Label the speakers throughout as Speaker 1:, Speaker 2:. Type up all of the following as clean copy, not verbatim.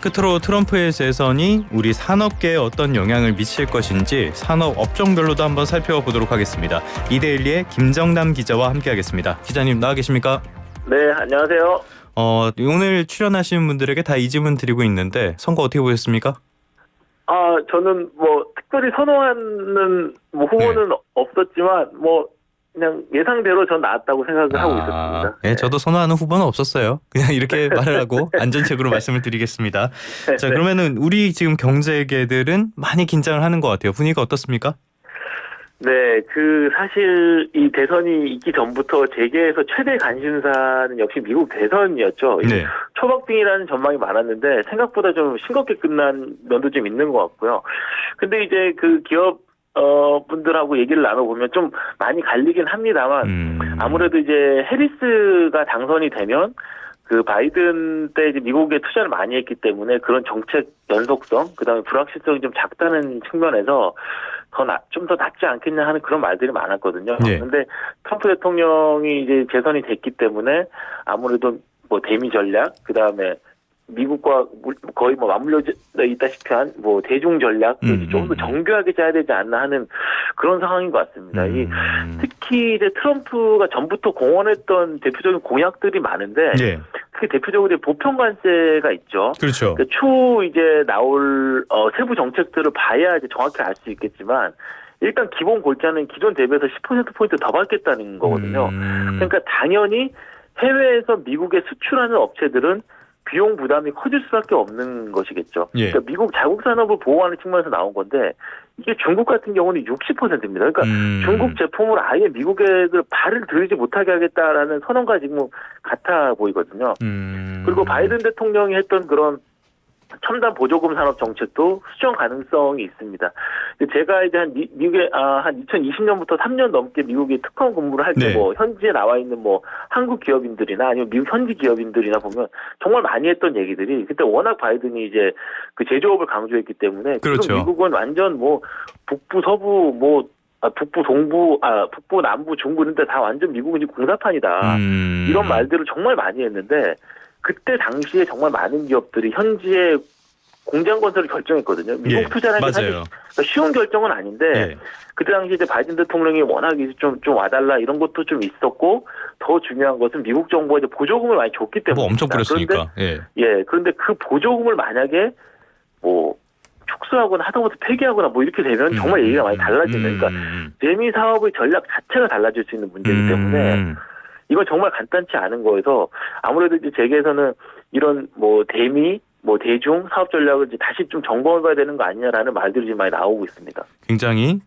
Speaker 1: 끝으로 트럼프의 재선이 우리 산업계에 어떤 영향을 미칠 것인지 산업 업종별로도 한번 살펴보도록 하겠습니다. 이데일리의 김정남 기자와 함께하겠습니다. 기자님 나와 계십니까?
Speaker 2: 네, 안녕하세요.
Speaker 1: 오늘 출연하시는 분들에게 다 이 질문 드리고 있는데 선거 어떻게 보셨습니까?
Speaker 2: 저는 특별히 선호하는 후보는 없었지만 그냥 예상대로 전 나왔다고 생각을 하고 있었습니다.
Speaker 1: 네, 저도 선호하는 후보는 없었어요. 그냥 이렇게 말을 하고 안전책으로 말씀을 드리겠습니다. 자, 그러면은 우리 지금 경제계들은 많이 긴장을 하는 것 같아요. 분위기가 어떻습니까?
Speaker 2: 네, 사실 이 대선이 있기 전부터 재계에서 최대 관심사는 역시 미국 대선이었죠.
Speaker 1: 네.
Speaker 2: 초박빙이라는 전망이 많았는데 생각보다 좀 싱겁게 끝난 면도 좀 있는 것 같고요. 근데 이제 그 기업 분들하고 얘기를 나눠보면 좀 많이 갈리긴 합니다만 아무래도 이제 해리스가 당선이 되면 그 바이든 때 이제 미국에 투자를 많이 했기 때문에 그런 정책 연속성, 그다음에 불확실성이 좀 작다는 측면에서 좀 더 낫지 않겠냐 하는 그런 말들이 많았거든요.
Speaker 1: 네.
Speaker 2: 그런데 트럼프 대통령이 이제 재선이 됐기 때문에 아무래도 대미 전략, 그다음에 미국과 거의 맞물려 있다시피 한 대중 전략을 좀 더 정교하게 짜야 되지 않나 하는 그런 상황인 것 같습니다. 특히 이제 트럼프가 전부터 공언했던 대표적인 공약들이 많은데
Speaker 1: 네.
Speaker 2: 특히 대표적으로 보편관세가 있죠.
Speaker 1: 그렇죠.
Speaker 2: 그러니까 추후 이제 나올 세부 정책들을 봐야 이제 정확히 알 수 있겠지만 일단 기본 골자는 기존 대비해서 10%포인트 더 받겠다는 거거든요. 그러니까 당연히 해외에서 미국에 수출하는 업체들은 비용 부담이 커질 수밖에 없는 것이겠죠.
Speaker 1: 예.
Speaker 2: 그러니까 미국 자국 산업을 보호하는 측면에서 나온 건데 이게 중국 같은 경우는 60%입니다. 그러니까 중국 제품을 아예 미국에 발을 들이지 못하게 하겠다라는 선언과 지금 같아 보이거든요. 그리고 바이든 대통령이 했던 그런 첨단 보조금 산업 정책도 수정 가능성이 있습니다. 제가 이제 미국에 한 2020년부터 3년 넘게 미국에 특허 근무를 할 때
Speaker 1: 네.
Speaker 2: 현지에 나와 있는 한국 기업인들이나 아니면 미국 현지 기업인들이나 보면 정말 많이 했던 얘기들이 그때 워낙 바이든이 이제 그 제조업을 강조했기 때문에
Speaker 1: 그렇죠.
Speaker 2: 지금 미국은 완전 북부 서부 북부 동부 북부 남부 중부 이런 데 다 완전 미국은 이제 공사판이다. 이런 말들을 정말 많이 했는데 그때 당시에 정말 많은 기업들이 현지에 공장 건설을 결정했거든요. 미국
Speaker 1: 예,
Speaker 2: 투자를 하기 사실 쉬운 결정은 아닌데
Speaker 1: 예.
Speaker 2: 그때 당시 이제 바이든 대통령이 워낙 좀 와달라 이런 것도 좀 있었고 더 중요한 것은 미국 정부가 이제 보조금을 많이 줬기 때문에
Speaker 1: 엄청 뿌렸으니까.
Speaker 2: 그런데 그 보조금을 만약에 축소하거나 하다못해 폐기하거나 이렇게 되면 정말 얘기가 많이 달라지는 그러니까 대미 사업의 전략 자체가 달라질 수 있는 문제이기 때문에 이건 정말 간단치 않은 거여서 아무래도 이제 재계에서는 이런 대미 대중 사업 전략을 이제 다시 좀 점검해봐야 되는 거 아니냐라는 말들이 지금 많이 나오고 있습니다.
Speaker 1: 굉장히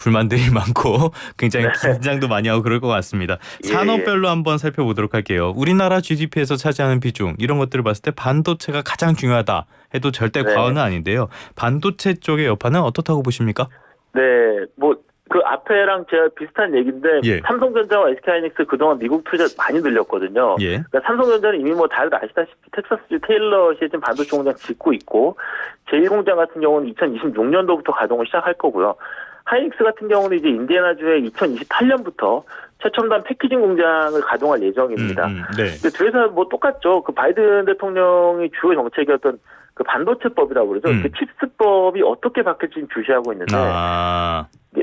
Speaker 1: 불만들이 많고 굉장히 긴장도 많이 하고 그럴 것 같습니다. 산업별로 한번 살펴보도록 할게요. 우리나라 GDP에서 차지하는 비중 이런 것들을 봤을 때 반도체가 가장 중요하다 해도 절대 과언은 아닌데요. 반도체 쪽의 여파는 어떻다고 보십니까?
Speaker 2: 네, 그 앞에랑 제가 비슷한 얘기인데 삼성전자와 SK하이닉스 그동안 미국 투자 많이 늘렸거든요. 그러니까 삼성전자는 이미 다들 아시다시피 텍사스주 테일러시에 지금 반도체 공장 짓고 있고 제1공장 같은 경우는 2026년도부터 가동을 시작할 거고요. 하이닉스 같은 경우는 이제 인디애나주에 2028년부터 최첨단 패키징 공장을 가동할 예정입니다. 근데 두 회사 똑같죠. 그 바이든 대통령이 주요 정책이었던 그 반도체법이라고 그러죠. 그 칩스법이 어떻게 바뀔지 주시하고 있는데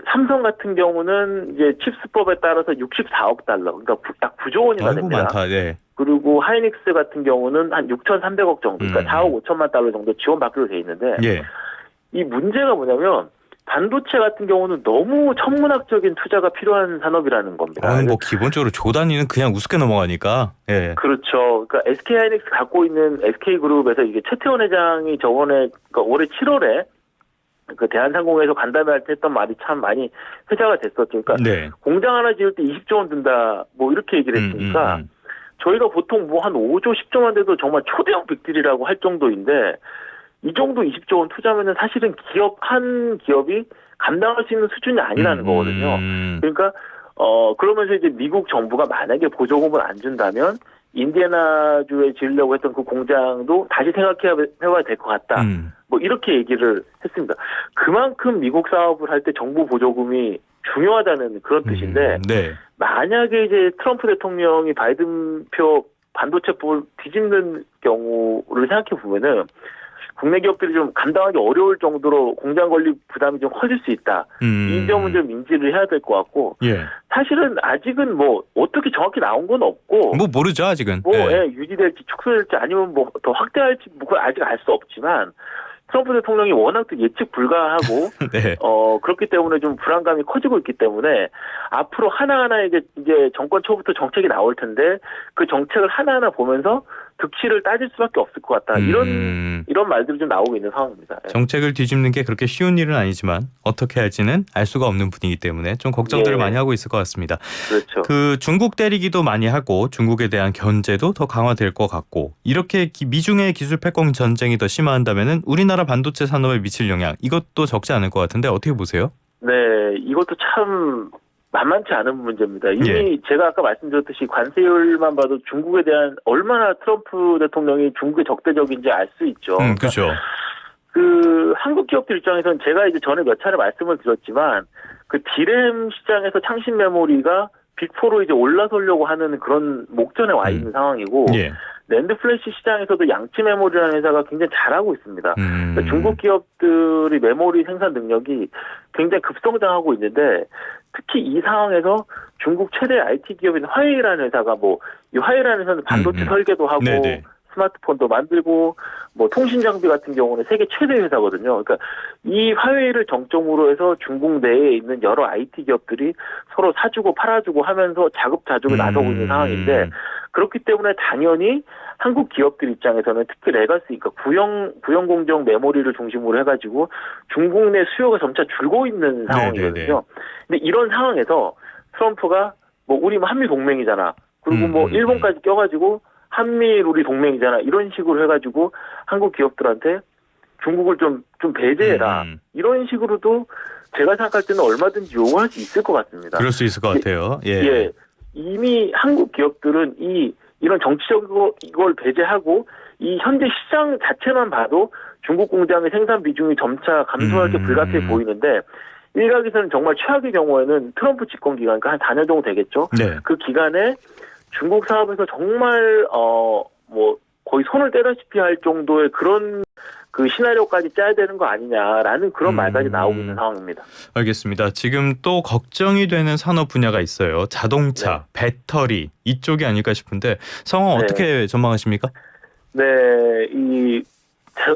Speaker 2: 삼성 같은 경우는 이제 칩스법에 따라서 64억 달러, 그러니까 약 9조 원이나 됩니다.
Speaker 1: 많다. 네.
Speaker 2: 그리고 하이닉스 같은 경우는 한 6,300억 정도, 그러니까 4억 5천만 달러 정도 지원받기로 돼 있는데 이 문제가 뭐냐면 반도체 같은 경우는 너무 천문학적인 투자가 필요한 산업이라는 겁니다.
Speaker 1: 기본적으로 조 단위는 그냥 우습게 넘어가니까.
Speaker 2: 그렇죠. 그러니까 SK하이닉스 갖고 있는 SK그룹에서 이게 최태원 회장이 저번에 올해 7월에 그 대한상공에서 간담회 할 때 했던 말이 참 많이 회자가 됐었죠. 그러니까 공장 하나 지을 때 20조 원 든다 이렇게 얘기를 했으니까 저희가 보통 한 5조 10조만 돼도 정말 초대형 빅딜이라고 할 정도인데 이 정도 20조 원 투자면은 사실은 한 기업이 감당할 수 있는 수준이 아니라는 거거든요. 그러니까 그러면서 이제 미국 정부가 만약에 보조금을 안 준다면 인디애나주에 지으려고 했던 그 공장도 다시 생각해봐야 될 것 같다. 이렇게 얘기를 했습니다. 그만큼 미국 사업을 할 때 정부 보조금이 중요하다는 그런 뜻인데 만약에 이제 트럼프 대통령이 바이든 표 반도체법을 뒤집는 경우를 생각해 보면은 국내 기업들이 좀 감당하기 어려울 정도로 공장 건립 부담이 좀 커질 수 있다. 이 점은 좀 인지를 해야 될 것 같고
Speaker 1: 예.
Speaker 2: 사실은 아직은 뭐 어떻게 정확히 나온 건 없고
Speaker 1: 뭐 모르죠 아직은.
Speaker 2: 뭐
Speaker 1: 예.
Speaker 2: 예, 유지될지 축소될지 아니면 뭐 더 확대할지 뭐 그걸 아직 알 수 없지만 트럼프 대통령이 워낙 또 예측 불가하고
Speaker 1: 네.
Speaker 2: 그렇기 때문에 좀 불안감이 커지고 있기 때문에 앞으로 하나하나 이제 정권 초부터 정책이 나올 텐데 그 정책을 하나하나 보면서 득실을 따질 수밖에 없을 것 같다. 이런 말들이 좀 나오고 있는 상황입니다. 예.
Speaker 1: 정책을 뒤집는 게 그렇게 쉬운 일은 아니지만 어떻게 할지는 알 수가 없는 분이기 때문에 좀 걱정들을
Speaker 2: 예.
Speaker 1: 많이 하고 있을 것 같습니다.
Speaker 2: 그렇죠.
Speaker 1: 그 중국 때리기도 많이 하고 중국에 대한 견제도 더 강화될 것 같고 이렇게 미중의 기술 패권 전쟁이 더 심화한다면은 우리나라 반도체 산업에 미칠 영향 이것도 적지 않을 것 같은데 어떻게 보세요?
Speaker 2: 네, 이것도 참 만만치 않은 문제입니다. 이미
Speaker 1: 예.
Speaker 2: 제가 아까 말씀드렸듯이 관세율만 봐도 중국에 대한 얼마나 트럼프 대통령이 중국의 적대적인지 알 수 있죠.
Speaker 1: 그렇죠.
Speaker 2: 그 한국 기업들 입장에서는 제가 이제 전에 몇 차례 말씀을 드렸지만 그 디램 시장에서 창신 메모리가 빅4로 이제 올라서려고 하는 그런 목전에 와 있는 상황이고
Speaker 1: 예.
Speaker 2: 낸드 플래시 시장에서도 양치 메모리라는 회사가 굉장히 잘하고 있습니다. 그러니까 중국 기업들의 메모리 생산 능력이 굉장히 급성장하고 있는데 특히 이 상황에서 중국 최대 IT 기업인 화웨이라는 회사가 이 화웨이라는 회사는 반도체 설계도 하고
Speaker 1: 네네.
Speaker 2: 스마트폰도 만들고 통신 장비 같은 경우는 세계 최대 회사거든요. 그러니까 이 화웨이를 정점으로 해서 중국 내에 있는 여러 IT 기업들이 서로 사주고 팔아주고 하면서 자급자족을 나서고 있는 상황인데 그렇기 때문에 당연히 한국 기업들 입장에서는 특히 레가시, 그러니까 구형 공정 메모리를 중심으로 해가지고 중국 내 수요가 점차 줄고 있는 상황이거든요. 근데 이런 상황에서 트럼프가 우리 한미 동맹이잖아. 그리고 일본까지 껴가지고 한미일 우리 동맹이잖아. 이런 식으로 해가지고 한국 기업들한테 중국을 좀 배제해라. 이런 식으로도 제가 생각할 때는 얼마든지 요구할 수 있을 것 같습니다.
Speaker 1: 그럴 수 있을 것 같아요. 예.
Speaker 2: 예. 이미 한국 기업들은 이런 정치적으로 이걸 배제하고 이 현재 시장 자체만 봐도 중국 공장의 생산 비중이 점차 감소할 게 불가피해 보이는데 일각에서는 정말 최악의 경우에는 트럼프 집권 기간, 그러니까 한 4년 정도 되겠죠.
Speaker 1: 네.
Speaker 2: 그 기간에 중국 사업에서 정말 거의 손을 떼다시피 할 정도의 그런 그 시나리오까지 짜야 되는 거 아니냐라는 그런 말까지 나오고 있는 상황입니다.
Speaker 1: 알겠습니다. 지금 또 걱정이 되는 산업 분야가 있어요. 자동차, 배터리 이쪽이 아닐까 싶은데 상황 어떻게 전망하십니까?
Speaker 2: 네,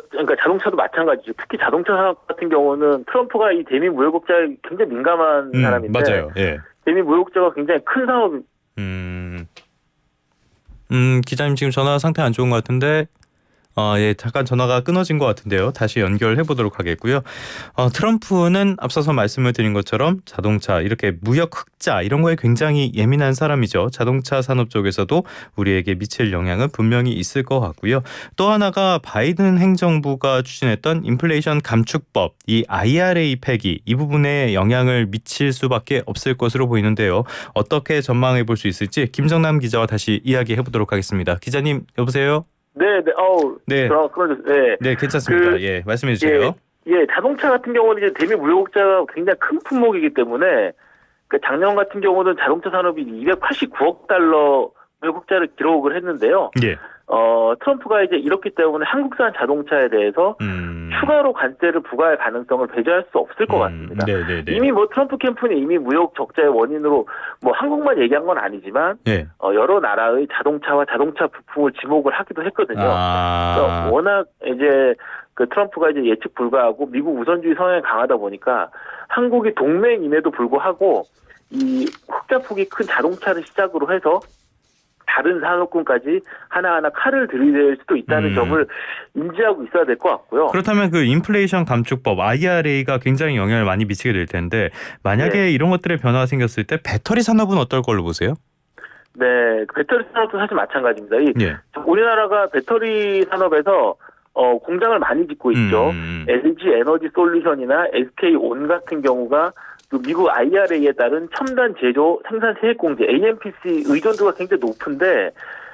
Speaker 2: 그러니까 자동차도 마찬가지죠. 특히 자동차 산업 같은 경우는 트럼프가 이 대미 무역국자에 굉장히 민감한 사람인데
Speaker 1: 맞아요. 예.
Speaker 2: 대미 무역국자가 굉장히 큰 사업.
Speaker 1: 기자님 지금 전화 상태 안 좋은 것 같은데 예, 잠깐 전화가 끊어진 것 같은데요. 다시 연결해 보도록 하겠고요. 트럼프는 앞서서 말씀을 드린 것처럼 자동차 이렇게 무역 흑자 이런 거에 굉장히 예민한 사람이죠. 자동차 산업 쪽에서도 우리에게 미칠 영향은 분명히 있을 것 같고요. 또 하나가 바이든 행정부가 추진했던 인플레이션 감축법, 이 IRA 폐기 이 부분에 영향을 미칠 수밖에 없을 것으로 보이는데요. 어떻게 전망해 볼 수 있을지 김정남 기자와 다시 이야기해 보도록 하겠습니다. 기자님 여보세요?
Speaker 2: 네.
Speaker 1: 네. 네, 괜찮습니다. 예, 말씀해 주세요.
Speaker 2: 예, 자동차 같은 경우는 이제 대미 무역국자가 굉장히 큰 품목이기 때문에 작년 같은 경우는 자동차 산업이 289억 달러 무역국자를 기록을 했는데요.
Speaker 1: 예.
Speaker 2: 트럼프가 이제 이렇기 때문에 한국산 자동차에 대해서 추가로 관세를 부과할 가능성을 배제할 수 없을 것 같습니다.
Speaker 1: 네네네.
Speaker 2: 이미 트럼프 캠프는 이미 무역 적자의 원인으로 한국만 얘기한 건 아니지만
Speaker 1: 예.
Speaker 2: 여러 나라의 자동차와 자동차 부품을 지목을 하기도 했거든요. 그러니까 워낙 이제 그 트럼프가 이제 예측 불가하고 미국 우선주의 성향이 강하다 보니까 한국이 동맹임에도 불구하고 이 흑자 폭이 큰 자동차를 시작으로 해서 다른 산업군까지 하나하나 칼을 들이댈 수도 있다는 점을 인지하고 있어야 될 것 같고요.
Speaker 1: 그렇다면 그 인플레이션 감축법 IRA가 굉장히 영향을 많이 미치게 될 텐데 만약에 이런 것들의 변화가 생겼을 때 배터리 산업은 어떨 걸로 보세요?
Speaker 2: 네, 배터리 산업도 사실 마찬가지입니다. 우리나라가 배터리 산업에서 공장을 많이 짓고 있죠. LG 에너지 솔루션이나 SK온 같은 경우가 그 미국 IRA에 따른 첨단 제조 생산 세액 공제 AMPC 의존도가 굉장히 높은데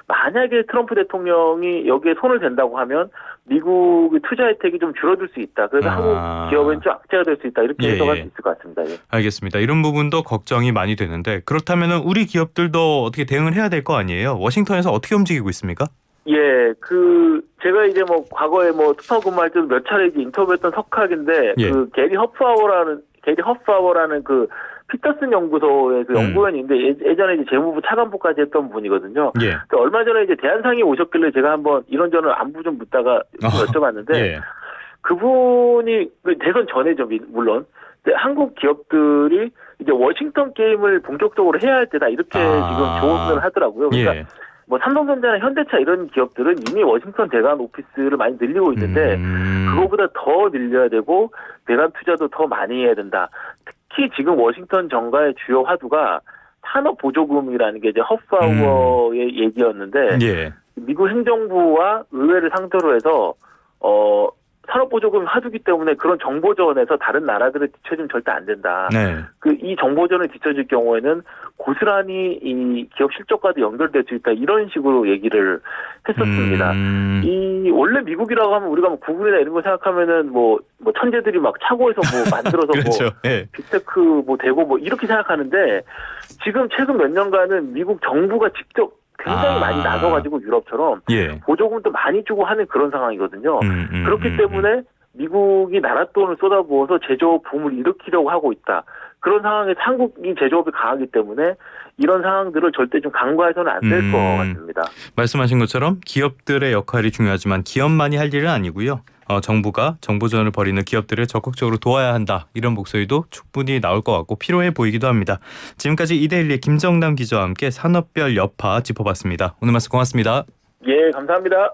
Speaker 2: 만약에 트럼프 대통령이 여기에 손을 댄다고 하면 미국의 투자 혜택이 좀 줄어들 수 있다. 그래서 한국 기업은 좀 악재가 될 수 있다. 이렇게 해석할 수 있을 것 같습니다. 예.
Speaker 1: 알겠습니다. 이런 부분도 걱정이 많이 되는데 그렇다면 우리 기업들도 어떻게 대응을 해야 될 거 아니에요? 워싱턴에서 어떻게 움직이고 있습니까?
Speaker 2: 예, 제가 이제 뭐 과거에 뭐 특파 근무할 때도 몇 차례 이제 인터뷰했던 석학인데
Speaker 1: 예.
Speaker 2: 그 게리 허프하워라는 그 피터슨 연구소의 그 연구원인데 예전에 이제 재무부 차관보까지 했던 분이거든요.
Speaker 1: 예.
Speaker 2: 그러니까 얼마 전에 이제 대한상이 오셨길래 제가 한번 이런저런 안부 좀 묻다가 좀 여쭤봤는데
Speaker 1: 예.
Speaker 2: 그분이 대선 전에죠, 물론. 근데 한국 기업들이 이제 워싱턴 게임을 본격적으로 해야 할 때다 이렇게 지금 조언을 하더라고요. 그러니까
Speaker 1: 예.
Speaker 2: 뭐 삼성전자나 현대차 이런 기업들은 이미 워싱턴 대관 오피스를 많이 늘리고 있는데 그거보다 더 늘려야 되고 대관 투자도 더 많이 해야 된다. 특히 지금 워싱턴 정가의 주요 화두가 산업 보조금이라는 게 이제 허프하워의 얘기였는데
Speaker 1: 예.
Speaker 2: 미국 행정부와 의회를 상대로 해서 산업보조금 하두기 때문에 그런 정보전에서 다른 나라들을 뒤처지면 절대 안 된다.
Speaker 1: 네.
Speaker 2: 이 정보전에 뒤처질 경우에는 고스란히 이 기업 실적과도 연결될 수 있다. 이런 식으로 얘기를 했었습니다. 원래 미국이라고 하면 우리가 뭐 구글이나 이런 거 생각하면은 뭐 천재들이 막 차고에서 뭐 만들어서
Speaker 1: 그렇죠.
Speaker 2: 뭐
Speaker 1: 예.
Speaker 2: 빅테크 뭐 되고 뭐 이렇게 생각하는데 지금 최근 몇 년간은 미국 정부가 직접 굉장히 많이 나서가지고 유럽처럼
Speaker 1: 예.
Speaker 2: 보조금도 많이 주고 하는 그런 상황이거든요. 그렇기 때문에 미국이 나라 돈을 쏟아부어서 제조업 붐을 일으키려고 하고 있다. 그런 상황에서 한국이 제조업이 강하기 때문에 이런 상황들을 절대 좀 간과해서는 안 될 것 같습니다.
Speaker 1: 말씀하신 것처럼 기업들의 역할이 중요하지만 기업만이 할 일은 아니고요. 정부가 정보전을 벌이는 기업들을 적극적으로 도와야 한다. 이런 목소리도 충분히 나올 것 같고 필요해 보이기도 합니다. 지금까지 이데일리의 김정남 기자와 함께 산업별 여파 짚어봤습니다. 오늘 말씀 고맙습니다.
Speaker 2: 예, 감사합니다.